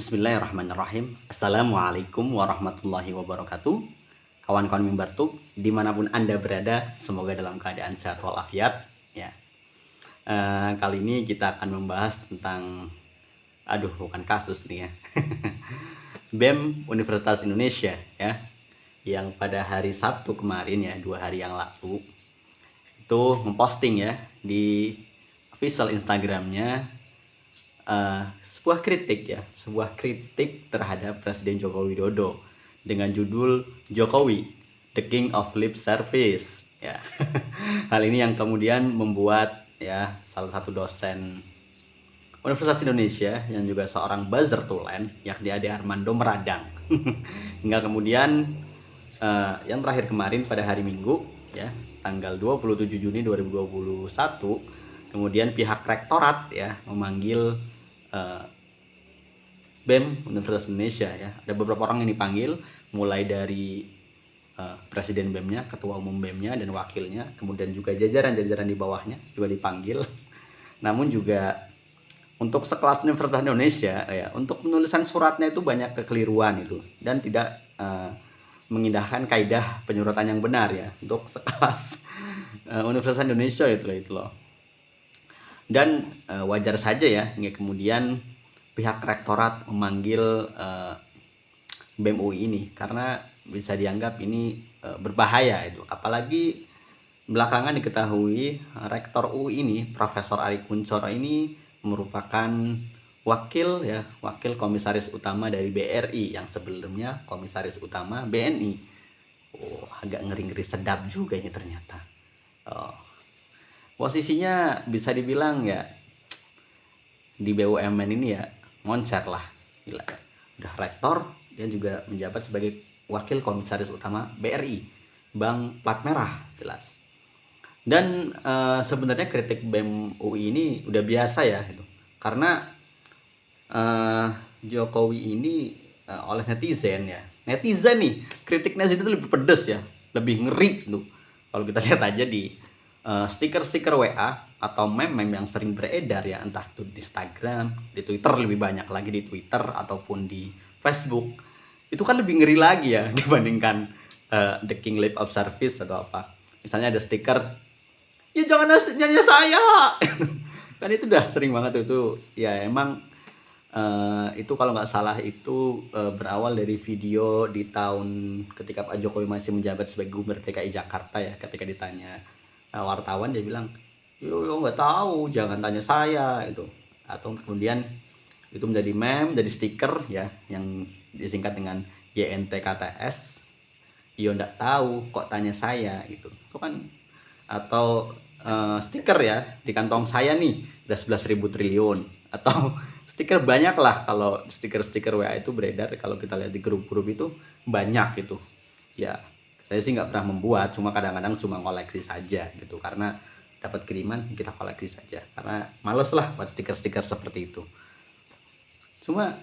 Bismillahirrahmanirrahim. Assalamualaikum warahmatullahi wabarakatuh. Kawan-kawan Mimbartuk, dimanapun Anda berada, semoga dalam keadaan sehat walafiat. Ya. Kali ini kita akan membahas tentang, bukan kasus nih ya, BEM Universitas Indonesia ya, yang pada hari Sabtu kemarin ya, 2 hari yang lalu, itu memposting ya di official Instagramnya sebuah kritik terhadap Presiden Joko Widodo dengan judul Jokowi, The King of Lip Service ya. Hal ini yang kemudian membuat ya salah satu dosen Universitas Indonesia yang juga seorang buzzer tulen, yakni Ade Armando, meradang. Hingga kemudian yang terakhir kemarin pada hari Minggu ya, tanggal 27 Juni 2021, kemudian pihak rektorat ya memanggil BEM Universitas Indonesia ya. Ada beberapa orang yang dipanggil, mulai dari presiden BEM-nya, ketua umum BEM-nya dan wakilnya, kemudian juga jajaran-jajaran di bawahnya juga dipanggil. Namun juga untuk sekelas Universitas Indonesia ya, untuk penulisan suratnya itu banyak kekeliruan itu dan tidak mengindahkan kaidah penyuratan yang benar ya untuk sekelas Universitas Indonesia itu loh. Dan wajar saja ya hingga kemudian pihak rektorat memanggil BEM UI ini karena bisa dianggap ini berbahaya itu. Apalagi belakangan diketahui rektor UI ini, Profesor Ari Kuncoro ini merupakan wakil komisaris utama dari BRI yang sebelumnya komisaris utama BNI. Agak ngeri-ngeri sedap juga ini ternyata. Posisinya bisa dibilang ya di BUMN ini ya moncer lah, gila. Udah rektor, dia juga menjabat sebagai wakil komisaris utama BRI, Bank Plat Merah, jelas. Dan sebenarnya kritik BEM UI ini udah biasa ya itu. Karena Jokowi ini oleh netizen ya. Netizen nih, kritik netizen itu lebih pedes ya, lebih ngeri tuh. Kalau kita lihat aja di stiker-stiker WA atau meme-meme yang sering beredar ya, entah itu di Instagram, di Twitter, lebih banyak lagi di Twitter ataupun di Facebook, itu kan lebih ngeri lagi ya dibandingkan The King Lip of Service atau apa. Misalnya ada stiker, ya jangan nyanyi saya. Kan itu udah sering banget itu ya. Emang itu kalau nggak salah itu berawal dari video di tahun ketika Pak Jokowi masih menjabat sebagai Gubernur DKI Jakarta ya. Ketika ditanya wartawan, dia bilang, yo nggak tahu, jangan tanya saya itu. Atau kemudian itu menjadi meme, jadi stiker ya yang disingkat dengan YNTKTS, yo nggak tahu kok tanya saya gitu. Itu kan, atau stiker ya di kantong saya nih udah 11.000 triliun, atau stiker banyak lah. Kalau stiker-stiker WA itu beredar, kalau kita lihat di grup-grup itu banyak gitu ya. Saya sih nggak pernah membuat, cuma kadang-kadang cuma koleksi saja gitu, karena dapat kiriman kita koleksi saja, karena males lah buat stiker-stiker seperti itu. Cuma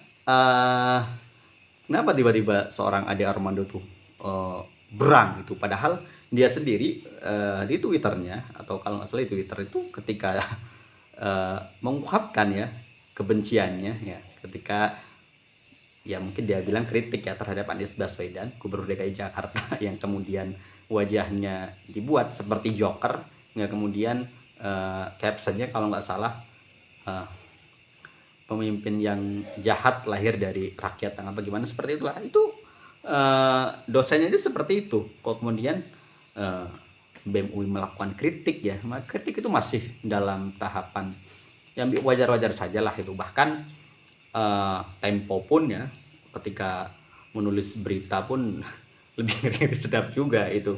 kenapa tiba-tiba seorang Ade Armando tuh berang gitu, padahal dia sendiri di Twitternya, atau kalau nggak salah di Twitter itu, ketika mengungkapkan ya kebenciannya ya, ketika ya mungkin dia bilang kritik ya terhadap Anies Baswedan, Gubernur DKI Jakarta, yang kemudian wajahnya dibuat seperti Joker, nggak kemudian captionnya kalau nggak salah pemimpin yang jahat lahir dari rakyat apa gimana, seperti itulah. Itu dosennya itu seperti itu. Kok kemudian BEM UI melakukan kritik ya, kritik itu masih dalam tahapan yang wajar-wajar saja lah itu. Bahkan Tempo pun ya ketika menulis berita pun lebih ngeri sedap juga itu.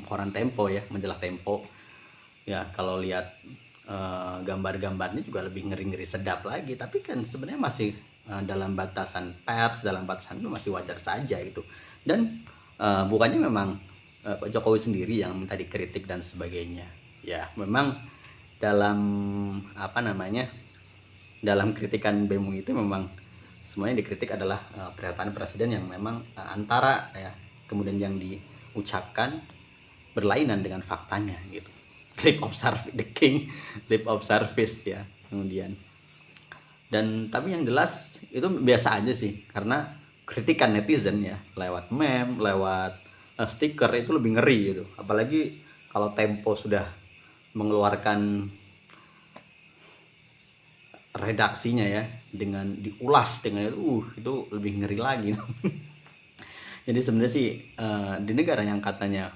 Koran Tempo ya, majalah Tempo ya, kalau lihat gambar-gambarnya juga lebih ngeri-ngeri sedap lagi. Tapi kan sebenarnya masih dalam batasan pers, dalam batasan itu masih wajar saja itu. Dan bukannya memang Pak Jokowi sendiri yang minta dikritik dan sebagainya ya. Memang dalam dalam kritikan BEM UI itu memang semuanya dikritik adalah pernyataan presiden yang memang antara ya kemudian yang diucapkan berlainan dengan faktanya gitu. The King Lip of Service ya. Kemudian Dan tapi yang jelas itu biasa aja sih, karena kritikan netizen ya lewat meme, lewat stiker itu lebih ngeri gitu. Apalagi kalau Tempo sudah mengeluarkan redaksinya ya dengan diulas dengan itu lebih ngeri lagi. Jadi sebenarnya sih di negara yang katanya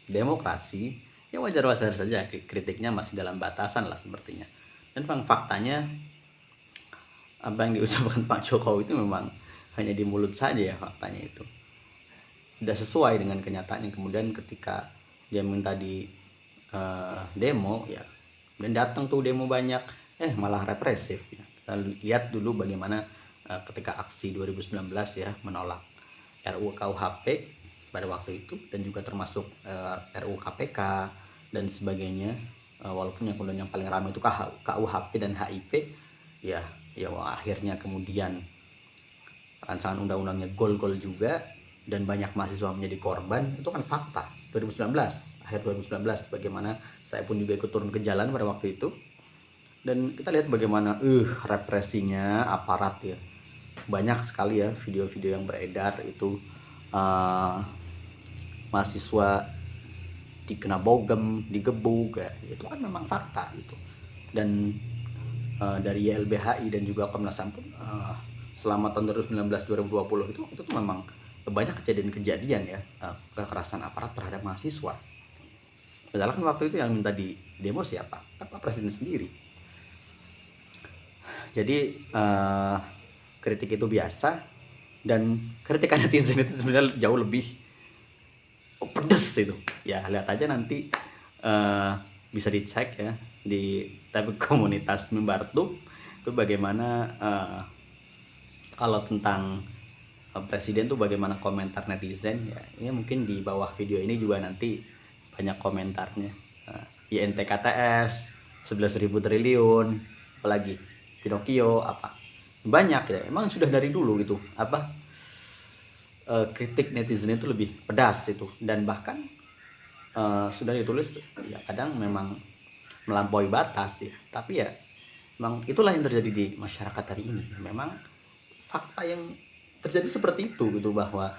demokrasi ya wajar-wajar saja kritiknya masih dalam batasan lah sepertinya. Dan faktanya apa yang diucapkan Pak Jokowi itu memang hanya di mulut saja ya, faktanya itu tidak sesuai dengan kenyataannya. Kemudian ketika dia minta di demo ya, dan datang tuh demo banyak, malah represif ya. Kita lihat dulu bagaimana ketika aksi 2019 ya menolak RUU KUHP pada waktu itu, dan juga termasuk RUU KPK dan sebagainya. Walaupun yang paling ramai itu KUHP dan HIP ya akhirnya kemudian rancangan undang-undangnya gol-gol juga dan banyak mahasiswa menjadi korban. Itu kan fakta 2019, akhir 2019, bagaimana saya pun juga ikut turun ke jalan pada waktu itu. Dan kita lihat bagaimana represinya aparat ya, banyak sekali ya video-video yang beredar itu mahasiswa dikena bogem, digebuk ya, itu kan memang fakta itu. Dan dari YLBHI dan juga Komnas HAM pun selama tahun 2019-2020 itu tuh memang banyak kejadian-kejadian ya kekerasan aparat terhadap mahasiswa. Padahal kan waktu itu yang minta di demo siapa? Pak Presiden sendiri. Jadi kritik itu biasa, dan kritikan netizen itu sebenarnya jauh lebih pedes itu. Ya lihat aja nanti bisa dicek ya di tab komunitas Mimbartuk itu bagaimana kalau tentang presiden tuh bagaimana komentar netizen ya. Ini mungkin di bawah video ini juga nanti banyak komentarnya. INTKTS 11.000 triliun, apalagi Pinocchio apa, banyak ya. Emang sudah dari dulu gitu apa kritik netizen itu lebih pedas itu, dan bahkan sudah ditulis ya kadang memang melampaui batas ya. Tapi ya memang itulah yang terjadi di masyarakat hari ini. Memang fakta yang terjadi seperti itu gitu, bahwa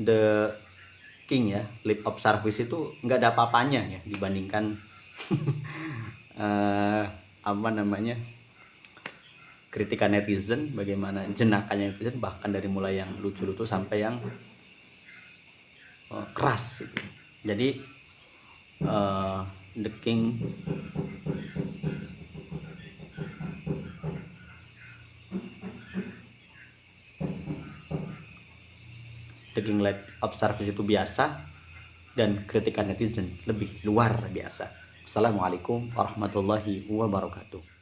the king ya, lip of service itu nggak ada apa-apanya ya dibandingkan apa namanya kritikan netizen, bagaimana jenakannya netizen, bahkan dari mulai yang lucu-lucu sampai yang keras gitu. Jadi the king light of service itu biasa, dan kritikan netizen lebih luar biasa. Assalamualaikum warahmatullahi wabarakatuh.